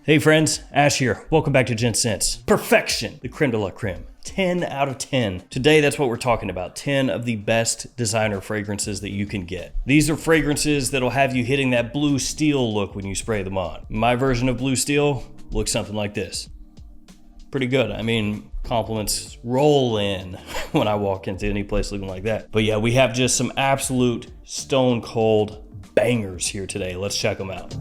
Hey friends, Ash here. Welcome back to Gents. Perfection, the creme de la creme. 10 out of 10. Today, that's what we're talking about. 10 of the best designer fragrances that you can get. These are fragrances that'll have you hitting that blue steel look when you spray them on. My version of blue steel looks something like this. Pretty good. I mean, compliments roll in when I walk into any place looking like that. But yeah, we have just some absolute stone cold bangers here today. Let's check them out.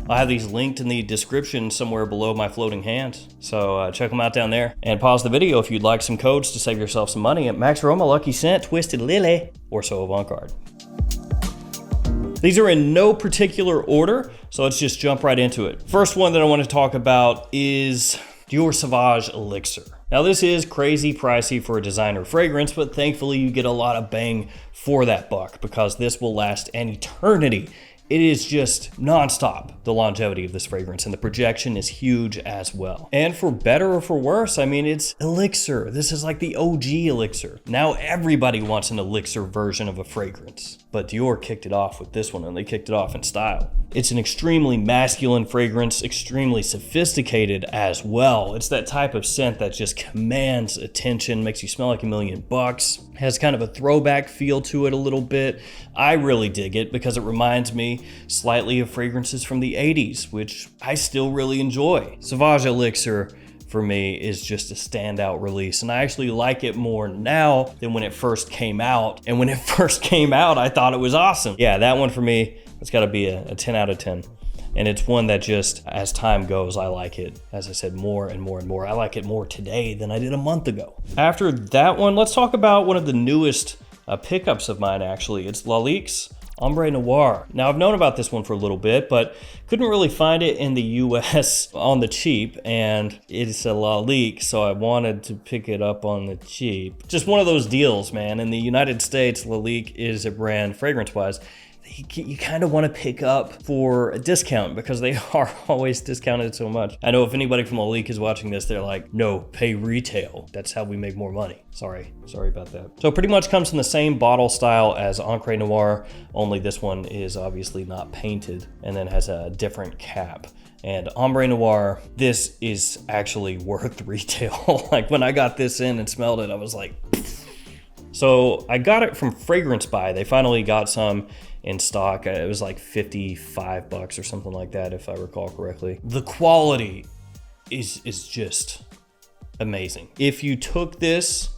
I have these linked in the description somewhere below my floating hands, so check them out down there. And pause the video if you'd like some codes to save yourself some money at Max Aroma, Lucky Scent, Twisted Lily, or So Avant-Garde. These are in no particular order, so let's just jump right into it. First one that I want to talk about is Dior Sauvage Elixir. Now this is crazy pricey for a designer fragrance, but thankfully you get a lot of bang for that buck because this will last an eternity. It is just nonstop, the longevity of this fragrance, and the projection is huge as well. And for better or for worse, I mean, it's Elixir. This is like the OG Elixir. Now everybody wants an Elixir version of a fragrance, but Dior kicked it off with this one, and they kicked it off in style. It's an extremely masculine fragrance, extremely sophisticated as well. It's that type of scent that just commands attention, makes you smell like $1,000,000, has kind of a throwback feel to it a little bit. I really dig it because it reminds me slightly of fragrances from the 80s, which I still really enjoy. Sauvage Elixir for me is just a standout release, and I actually like it more now than when it first came out. And when it first came out, I thought it was awesome. Yeah, that one for me, it's gotta be a 10 out of 10. And it's one that just, as time goes, I like it, as I said, more and more and more. I like it more today than I did a month ago. After that one, let's talk about one of the newest pickups of mine, actually. It's Lalique's Ombre Noir. Now, I've known about this one for a little bit, but couldn't really find it in the US on the cheap, and it's a Lalique, so I wanted to pick it up on the cheap. Just one of those deals, man. In the United States, Lalique is a brand, fragrance-wise, you kind of want to pick up for a discount because they are always discounted so much. I know if anybody from Lalique is watching this, they're like, no, pay retail. That's how we make more money. Sorry about that. So it pretty much comes in the same bottle style as Ombre Noir, only this one is obviously not painted and then has a different cap. And Ombre Noir, this is actually worth retail. Like when I got this in and smelled it, I was like, pfft. So I got it from Fragrance Buy. They finally got some in stock. It was like $55 or something like that, if I recall correctly. The quality is just amazing. If you took this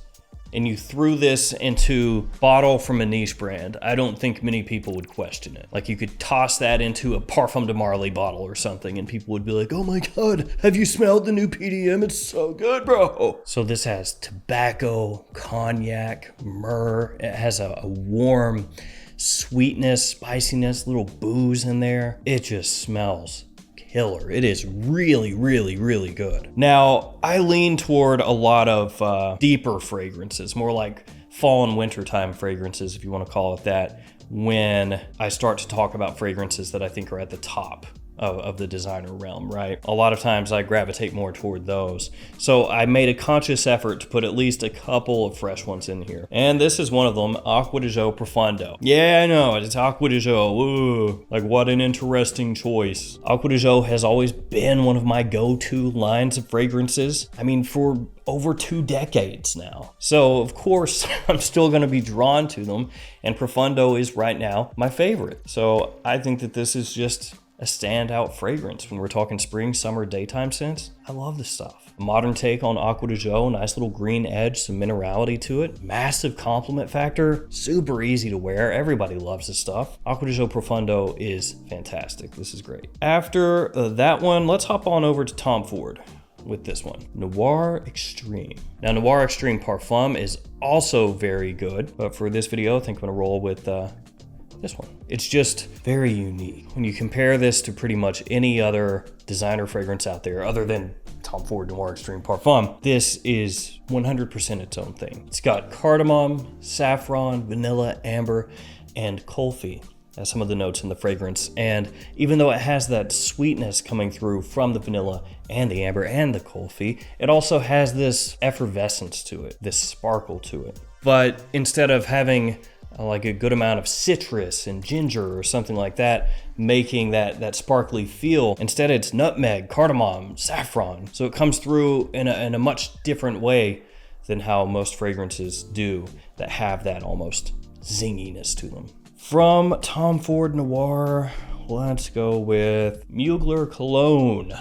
and you threw this into a bottle from a niche brand, I don't think many people would question it. Like you could toss that into a Parfum de Marly bottle or something and people would be like, oh my God, have you smelled the new PDM? It's so good, bro. So this has tobacco, cognac, myrrh. It has a warm sweetness, spiciness, little booze in there. It just smells killer. It is really, really, really good. Now, I lean toward a lot of deeper fragrances, more like fall and wintertime fragrances, if you want to call it that, when I start to talk about fragrances that I think are at the top of the designer realm, right? A lot of times I gravitate more toward those. So I made a conscious effort to put at least a couple of fresh ones in here. And this is one of them, Acqua di Gio Profondo. Yeah, I know, it's Acqua di Gio. Ooh, like what an interesting choice. Acqua di Gio has always been one of my go-to lines of fragrances. I mean, for over 2 decades now. So of course, I'm still gonna be drawn to them. And Profondo is right now my favorite. So I think that this is just a standout fragrance when we're talking spring, summer, daytime scents. I love this stuff. A modern take on Acqua di Gio, nice little green edge, some minerality to it. Massive compliment factor, super easy to wear. Everybody loves this stuff. Acqua di Gio Profondo is fantastic. This is great. After that one, let's hop on over to Tom Ford with this one, Noir Extreme. Now, Noir Extreme Parfum is also very good, but for this video, I think I'm gonna roll with this one. It's just very unique. When you compare this to pretty much any other designer fragrance out there, other than Tom Ford Noir Extreme Parfum, this is 100% its own thing. It's got cardamom, saffron, vanilla, amber, and kulfi as some of the notes in the fragrance. And even though it has that sweetness coming through from the vanilla and the amber and the kulfi, it also has this effervescence to it, this sparkle to it. But instead of having like a good amount of citrus and ginger or something like that, making that sparkly feel. Instead, it's nutmeg, cardamom, saffron. So it comes through in a much different way than how most fragrances do that have that almost zinginess to them. From Tom Ford Noir, let's go with Mugler Cologne.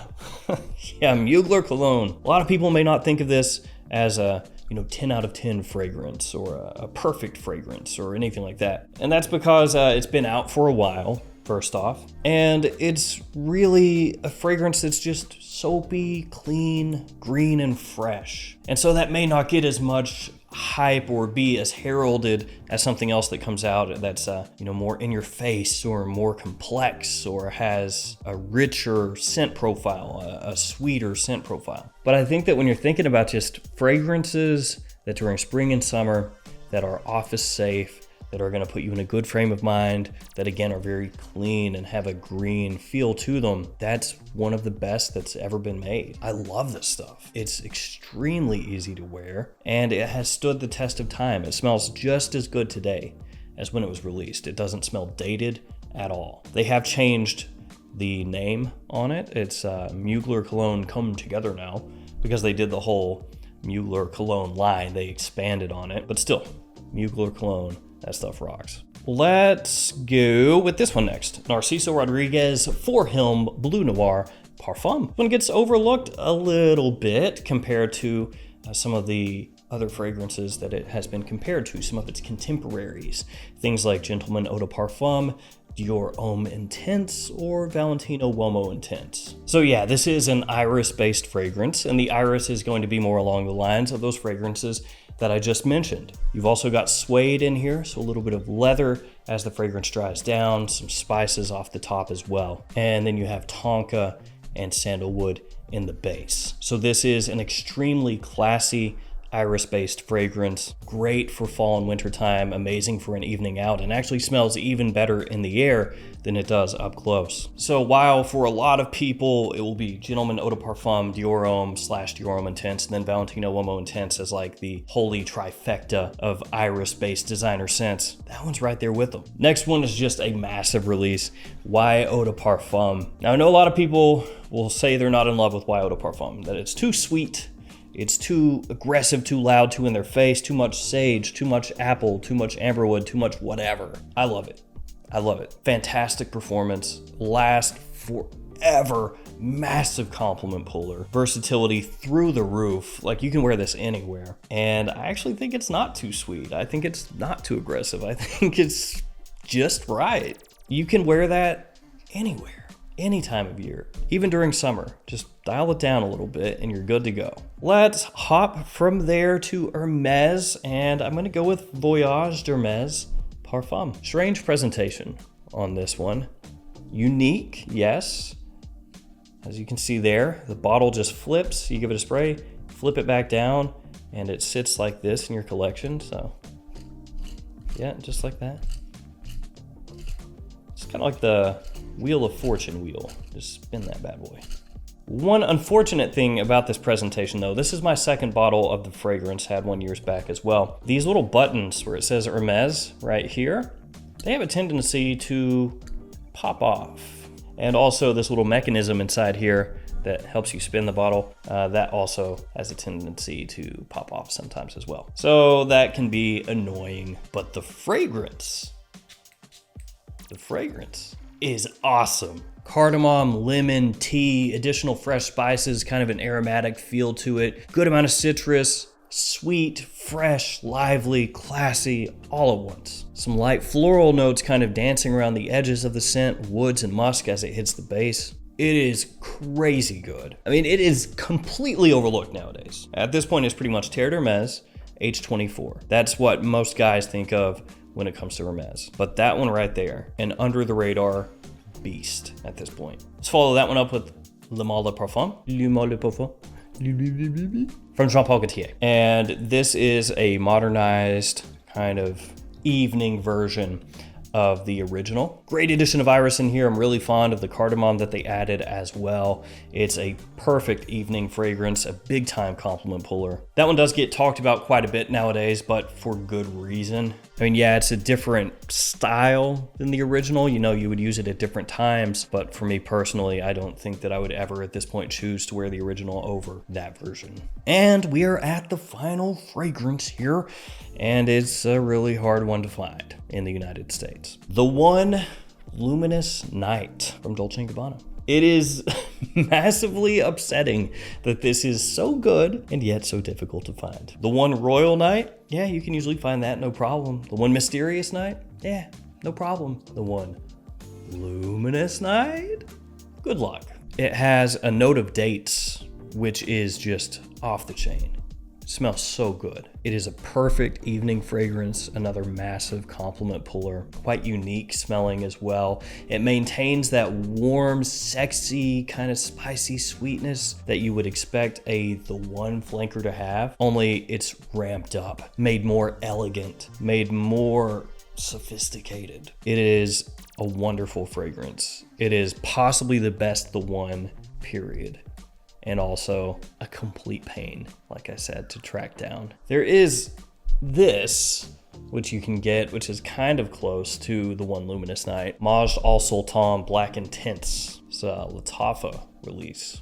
Yeah, Mugler Cologne. A lot of people may not think of this as a 10 out of 10 fragrance or a perfect fragrance or anything like that. And that's because it's been out for a while, first off. And it's really a fragrance that's just soapy, clean, green, and fresh. And so that may not get as much hype or be as heralded as something else that comes out that's more in your face or more complex or has a richer scent profile, a sweeter scent profile. But I think that when you're thinking about just fragrances that during spring and summer that are office safe, that are going to put you in a good frame of mind, that again are very clean and have a green feel to them, that's one of the best that's ever been made. I love this stuff. It's extremely easy to wear, and it has stood the test of time. It smells just as good today as when it was released. It doesn't smell dated at all. They have changed the name on it. It's Mugler Cologne Come Together now, because they did the whole Mugler Cologne line. They expanded on it, but still, Mugler Cologne, that stuff rocks. Let's go with this one next. Narciso Rodriguez For Him Blue Noir Parfum. This one gets overlooked a little bit compared to some of the other fragrances that it has been compared to, some of its contemporaries. Things like Gentleman Eau de Parfum, Dior Homme Intense, or Valentino Uomo Intense. So yeah, this is an iris-based fragrance, and the iris is going to be more along the lines of those fragrances that I just mentioned. You've also got suede in here, so a little bit of leather as the fragrance dries down, some spices off the top as well. And then you have tonka and sandalwood in the base. So this is an extremely classy iris-based fragrance, great for fall and winter time, amazing for an evening out, and actually smells even better in the air than it does up close. So while for a lot of people it will be Gentleman Eau de Parfum, Dior Homme / Dior Homme Intense, and then Valentino Uomo Intense as like the holy trifecta of iris-based designer scents, that one's right there with them. Next one is just a massive release, Y Eau de Parfum. Now I know a lot of people will say they're not in love with Y Eau de Parfum, that it's too sweet, it's too aggressive, too loud, too in their face, too much sage, too much apple, too much amberwood, too much whatever. I love it. I love it. Fantastic performance, last forever, massive compliment puller, versatility through the roof. Like you can wear this anywhere. And I actually think it's not too sweet. I think it's not too aggressive. I think it's just right. You can wear that anywhere. Any time of year, even during summer. Just dial it down a little bit and you're good to go. Let's hop from there to Hermes, and I'm gonna go with Voyage d'Hermes Parfum. Strange presentation on this one. Unique, yes. As you can see there, the bottle just flips. You give it a spray, flip it back down, and it sits like this in your collection. So yeah, just like that. It's kind of like the Wheel of Fortune wheel. Just spin that bad boy. One unfortunate thing about this presentation though, this is my second bottle of the fragrance, had one years back as well. These little buttons where it says Hermes right here, they have a tendency to pop off. And also this little mechanism inside here that helps you spin the bottle, that also has a tendency to pop off sometimes as well. So that can be annoying, but the fragrance is awesome. Cardamom, lemon, tea, additional fresh spices, kind of an aromatic feel to it. Good amount of citrus, sweet, fresh, lively, classy, all at once. Some light floral notes kind of dancing around the edges of the scent, woods and musk as it hits the base. It is crazy good. I mean, it is completely overlooked nowadays. At this point, it's pretty much Terre d'Hermes, H24. That's what most guys think of when it comes to Hermes. But that one right there, an under the radar beast at this point. Let's follow that one up with Le Mal de Parfum. Le Mal de Parfum. From Jean Paul Gaultier. And this is a modernized kind of evening version of the original. Great addition of iris in here. I'm really fond of the cardamom that they added as well. It's a perfect evening fragrance, a big time compliment puller. That one does get talked about quite a bit nowadays, but for good reason. I mean, yeah, it's a different style than the original. You know, you would use it at different times, but for me personally, I don't think that I would ever at this point choose to wear the original over that version. And we are at the final fragrance here, and it's a really hard one to find in the United States. The One Luminous Night from Dolce & Gabbana. It is massively upsetting that this is so good and yet so difficult to find. The One Royal Night, yeah, you can usually find that, no problem. The One Mysterious Night, yeah, no problem. The One Luminous Night, good luck. It has a note of dates, which is just off the chain. It smells so good. It is a perfect evening fragrance, another massive compliment puller, quite unique smelling as well. It maintains that warm, sexy, kind of spicy sweetness that you would expect the One flanker to have, only it's ramped up, made more elegant, made more sophisticated. It is a wonderful fragrance. It is possibly the best The One, period. And also a complete pain, like I said, to track down. There is this, which you can get, which is kind of close to the One Luminous Night. Majd Al Sultan Black Intense. It's a Lattafa release.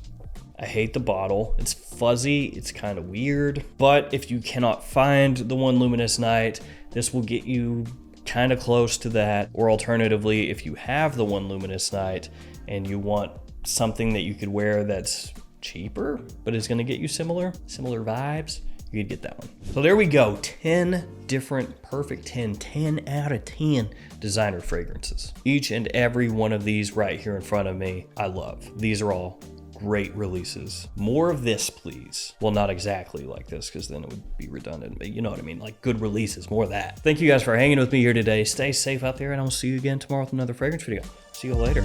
I hate the bottle. It's fuzzy, it's kind of weird. But if you cannot find the One Luminous Night, this will get you kind of close to that. Or alternatively, if you have the One Luminous Night and you want something that you could wear that's cheaper, but it's gonna get you similar vibes, you could get that one. So there we go, 10 different perfect 10 out of 10 designer fragrances. Each and every one of these right here in front of me, I love. These are all great releases. More of this, please. Well, not exactly like this, because then it would be redundant, but you know what I mean, like good releases, more of that. Thank you guys for hanging with me here today. Stay safe out there, and I'll see you again tomorrow with another fragrance video. See you later.